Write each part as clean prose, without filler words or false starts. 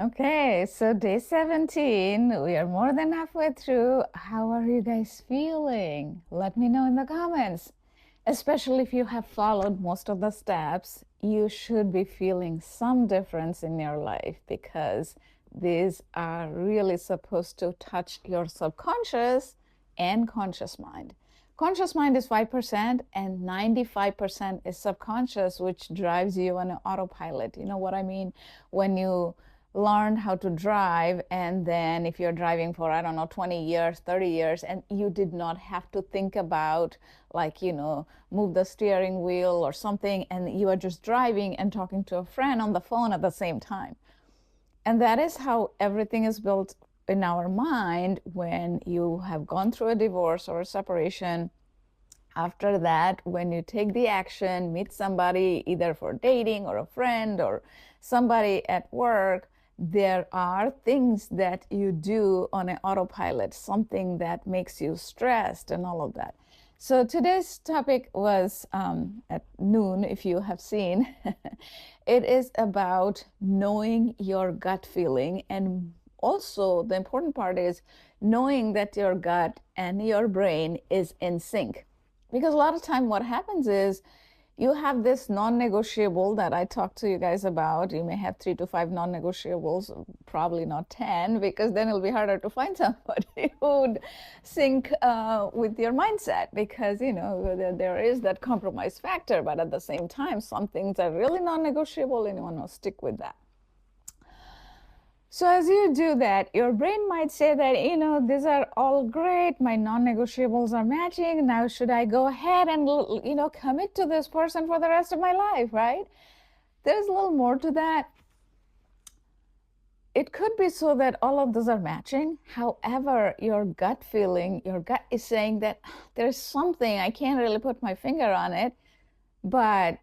Okay, so day 17, we are more than halfway through. How are you guys feeling? Let me know in the comments. Especially if you have followed most of the steps, you should be feeling some difference in your life because these are really supposed to touch your subconscious and conscious mind. Conscious mind is 5% and 95% is subconscious, which drives you on an autopilot. You know what I mean? When you learned how to drive, and then if you're driving for, I don't know, 20 years, 30 years, and you did not have to think about, like, move the steering wheel or something, and you are just driving and talking to a friend on the phone at the same time. And that is how everything is built in our mind when you have gone through a divorce or a separation. After that, when you take the action, meet somebody either for dating or a friend or somebody at work, there are things that you do on an autopilot, something that makes you stressed and all of that. So today's topic was at noon, if you have seen. It is about knowing your gut feeling. And also, the important part is knowing that your gut and your brain is in sync. Because a lot of time what happens is you have this non-negotiable that I talked to you guys about. You may have 3 to 5 non-negotiables, probably not 10, because then it'll be harder to find somebody who would sync with your mindset, because there is that compromise factor, but at the same time, some things are really non-negotiable and you want to stick with that. So as you do that, your brain might say that, these are all great. My non-negotiables are matching. Now, should I go ahead and, commit to this person for the rest of my life, right? There's a little more to that. It could be so that all of those are matching. However, your gut feeling, your gut is saying that there's something, I can't really put my finger on it, but,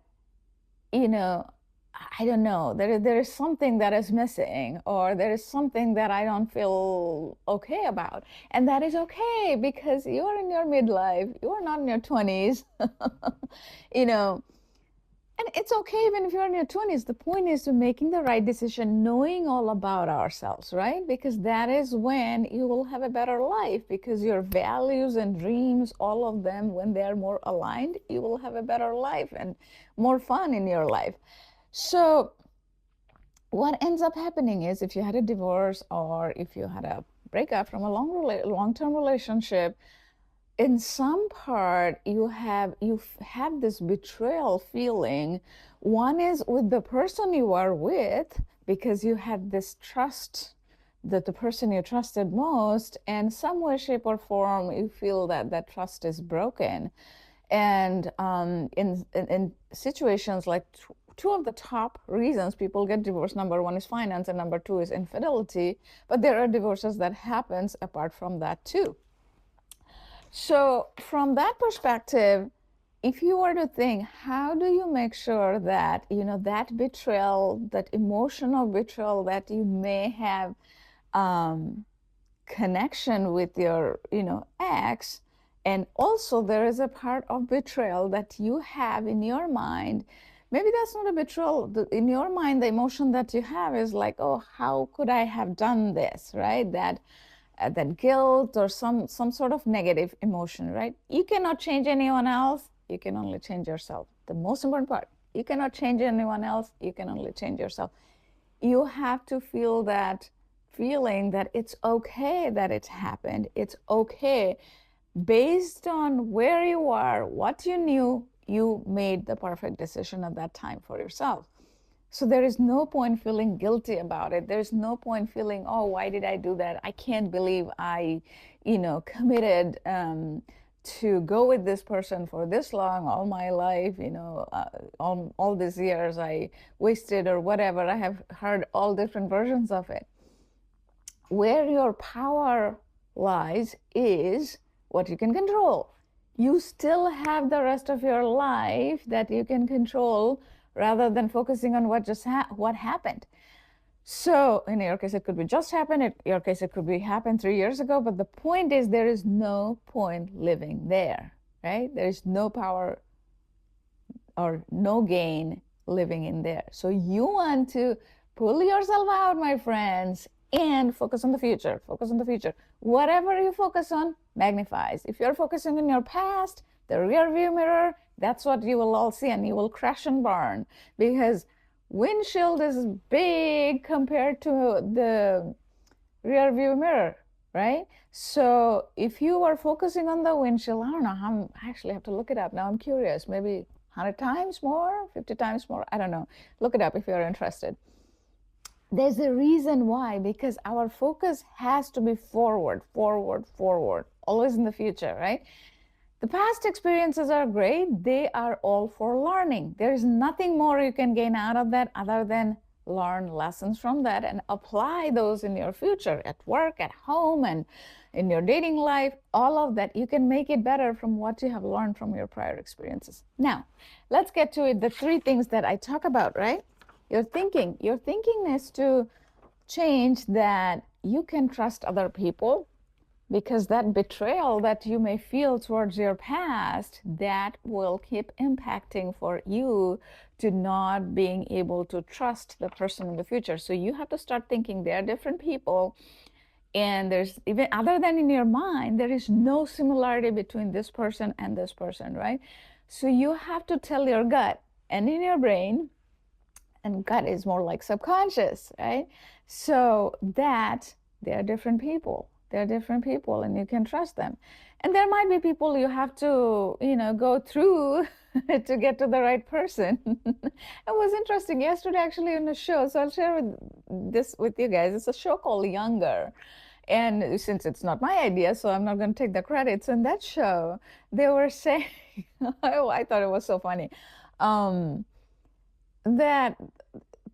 you know, I don't know, there is something that is missing, or there is something that I don't feel okay about. And that is okay because you are in your midlife, you are not in your 20s. you know, and it's okay even if you're in your 20s. The point is to making the right decision, knowing all about ourselves, right? Because that is when you will have a better life, because your values and dreams, all of them, when they are more aligned, you will have a better life and more fun in your life. So what ends up happening is, if you had a divorce or if you had a breakup from a long-term relationship, in some part you have this betrayal feeling. One is with the person you are with, because you had this trust that the person you trusted most, and some way, shape, or form, you feel that that trust is broken. And in situations like two of the top reasons people get divorced, number one is finance and number two is infidelity, but there are divorces that happens apart from that too. So from that perspective, if you were to think, how do you make sure that, that betrayal, that emotional betrayal that you may have, connection with your, ex, and also there is a part of betrayal that you have in your mind. Maybe that's not a betrayal. In your mind, the emotion that you have is like, oh, how could I have done this, right? That guilt or some sort of negative emotion, right? You cannot change anyone else. You can only change yourself. The most important part, you cannot change anyone else. You can only change yourself. You have to feel that feeling that it's okay that it happened. It's okay. Based on where you are, what you knew, you made the perfect decision at that time for yourself. So there is no point feeling guilty about it. There's no point feeling, oh, why did I do that? I can't believe I, committed to go with this person for this long, all my life, all these years I wasted or whatever. I have heard all different versions of it. Where your power lies is what you can control. You still have the rest of your life that you can control, rather than focusing on what happened. So in your case, it could be just happened. In your case, it could be happened 3 years ago. But the point is, there is no point living there, right? There is no power or no gain living in there. So you want to Pull yourself out, my friends, and focus on the future. Focus on the future. Whatever you focus on magnifies. If you're focusing on your past, the rear view mirror, that's what you will all see, and you will crash and burn, because windshield is big compared to the rear view mirror, right? So if you are focusing on the windshield, I don't know how, I actually have to look it up. Now I'm curious, maybe 100 times more, 50 times more, I don't know. Look it up if you're interested. There's a reason why, because our focus has to be forward, forward, forward, always in the future, right? The past experiences are great. They are all for learning. There's nothing more you can gain out of that other than learn lessons from that and apply those in your future at work, at home, and in your dating life. All of that, you can make it better from what you have learned from your prior experiences. Now, let's get to it. The three things that I talk about, right? Your thinking is to change that you can trust other people, because that betrayal that you may feel towards your past, that will keep impacting for you to not being able to trust the person in the future. So you have to start thinking they're different people, and there's, even other than in your mind, there is no similarity between this person and this person, right? So you have to tell your gut and in your brain, and gut is more like subconscious, right? So that they're different people. They're different people, and you can trust them. And there might be people you have to, go through to get to the right person. It was interesting yesterday, actually, in a show. So I'll share this with you guys. It's a show called Younger. And since it's not my idea, so I'm not going to take the credits. In that show, they were saying, oh, I thought it was so funny. That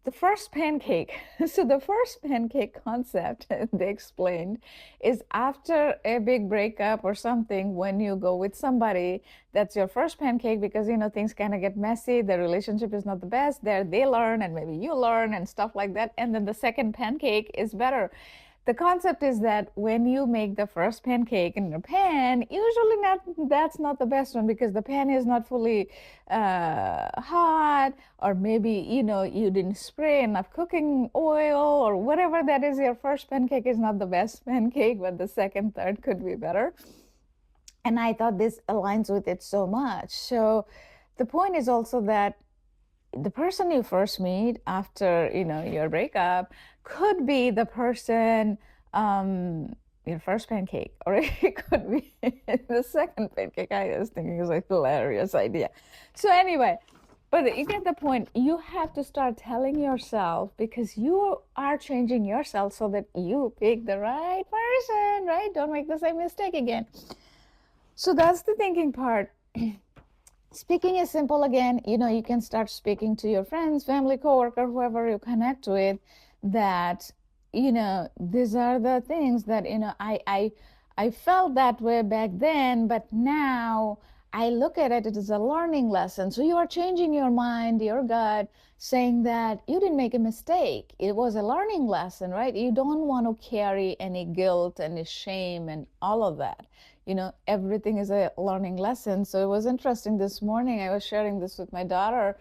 the first pancake, so the first pancake concept they explained is after a big breakup or something, when you go with somebody, that's your first pancake, because things kind of get messy, the relationship is not the best, there they learn and maybe you learn and stuff like that, and then the second pancake is better. The concept is that when you make the first pancake in your pan, usually that's not the best one, because the pan is not fully hot, or maybe you didn't spray enough cooking oil, or whatever that is. Your first pancake is not the best pancake, but the second, third could be better. And I thought this aligns with it so much. So the point is also that the person you first meet after your breakup could be the person, your first pancake, or it could be the second pancake. I was thinking it was a hilarious idea. So anyway, but you get the point. You have to start telling yourself, because you are changing yourself so that you pick the right person, right? Don't make the same mistake again. So that's the thinking part. Speaking is simple again. You can start speaking to your friends, family, coworker, whoever you connect with, that these are the things that I felt that way back then, but now I look at it as a learning lesson. So you are changing your mind, your gut, saying that you didn't make a mistake. It was a learning lesson, right? You don't want to carry any guilt, any shame, and all of that. Everything is a learning lesson. So it was interesting this morning. I was sharing this with my daughter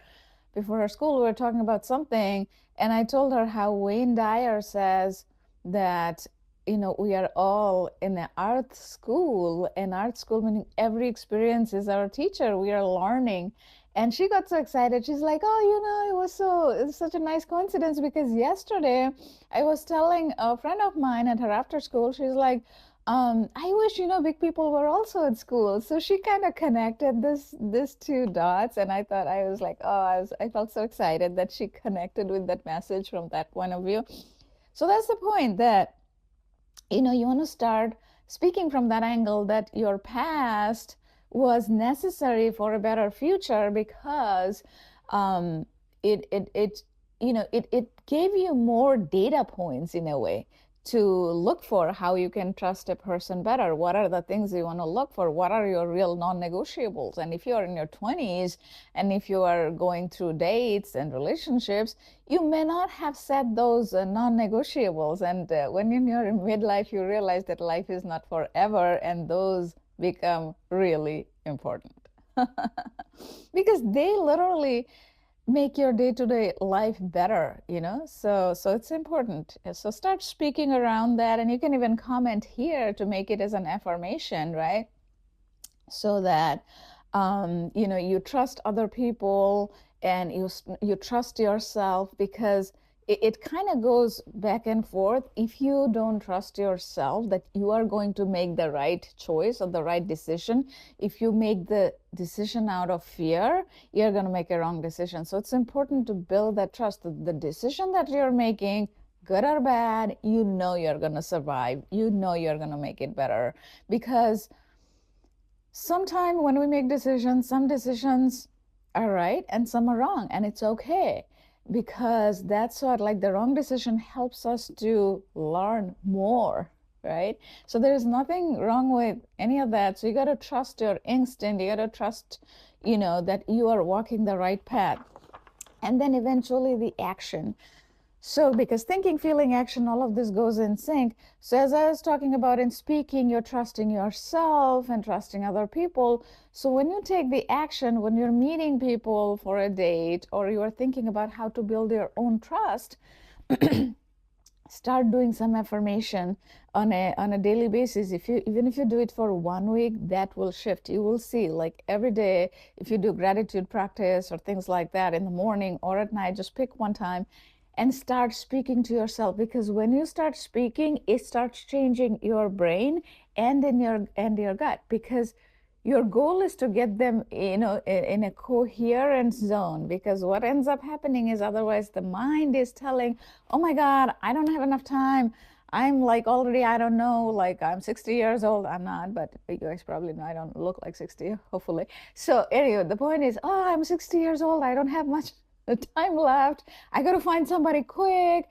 before her school. We were talking about something, and I told her how Wayne Dyer says that, we are all in an art school, and art school meaning every experience is our teacher. We are learning. And she got so excited. She's like, oh, it's such a nice coincidence, because yesterday I was telling a friend of mine at her after school, she's like, I wish, big people were also at school. So she kind of connected this two dots, and I thought, I was like, oh, I felt so excited that she connected with that message from that point of view. So that's the point, that you want to start speaking from that angle, that your past was necessary for a better future, because it gave you more data points in a way to look for how you can trust a person better. What are the things you want to look for? What are your real non-negotiables? And if you're in your 20s, and if you are going through dates and relationships, you may not have set those non-negotiables. And when you're in midlife, you realize that life is not forever, and those become really important. Because they literally make your day-to-day life better, you know? So it's important. So start speaking around that, and you can even comment here to make it as an affirmation, right? So that you know, you trust other people, and you trust yourself, because it kind of goes back and forth. If you don't trust yourself that you are going to make the right choice or the right decision, if you make the decision out of fear, you're going to make a wrong decision. So it's important to build that trust that the decision that you're making, good or bad, you know you're going to survive, you know you're going to make it better. Because sometimes when we make decisions, some decisions are right and some are wrong, and it's okay, because that's what, like, the wrong decision helps us to learn more, right? So there's nothing wrong with any of that. So you got to trust your instinct, you got to trust, you know, that you are walking the right path, and then eventually the action. So, because thinking, feeling, action, all of this goes in sync. So, as I was talking about in speaking, you're trusting yourself and trusting other people. So, when you take the action, when you're meeting people for a date, or you're thinking about how to build your own trust, start doing some affirmation on a daily basis. If you, even if you do it for 1 week, that will shift. You will see, like, every day, if you do gratitude practice or things like that in the morning or at night, just pick one time and start speaking to yourself. Because when you start speaking, it starts changing your brain and in your gut. Because your goal is to get them, you know, in a coherent zone. Because what ends up happening is, otherwise the mind is telling, oh my God, I don't have enough time. I'm like already, I don't know, like I'm 60 years old. I'm not, but you guys probably know I don't look like 60, hopefully. So anyway, the point is, oh, I'm 60 years old. I don't have much time left. I got to find somebody quick.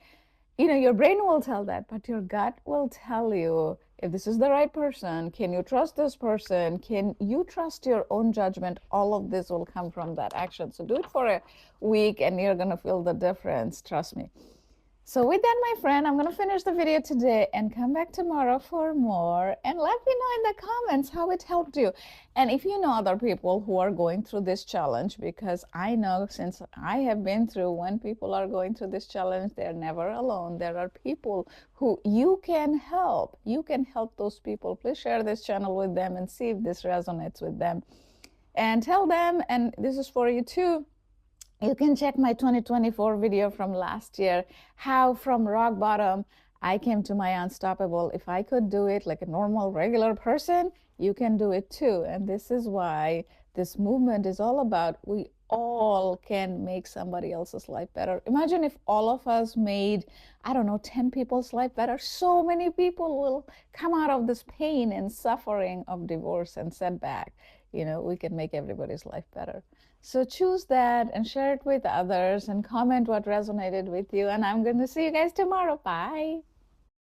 You know, your brain will tell that, but your gut will tell you if this is the right person. Can you trust this person? Can you trust your own judgment? All of this will come from that action. So do it for a week and you're going to feel the difference. Trust me. So with that, my friend, I'm going to finish the video today and come back tomorrow for more. And let me know in the comments how it helped you. And if you know other people who are going through this challenge, because I know, since I have been through, when people are going through this challenge, they're never alone. There are people who you can help. You can help those people. Please share this channel with them and see if this resonates with them. And tell them, and this is for you too, you can check my 2024 video from last year, how from rock bottom I came to my unstoppable. If I could do it like a normal, regular person, you can do it too. And this is why this movement is all about. We all can make somebody else's life better. Imagine if all of us made, I don't know, 10 people's life better. So many people will come out of this pain and suffering of divorce and setback. You know, we can make everybody's life better. So choose that and share it with others and comment what resonated with you. And I'm going to see you guys tomorrow. Bye.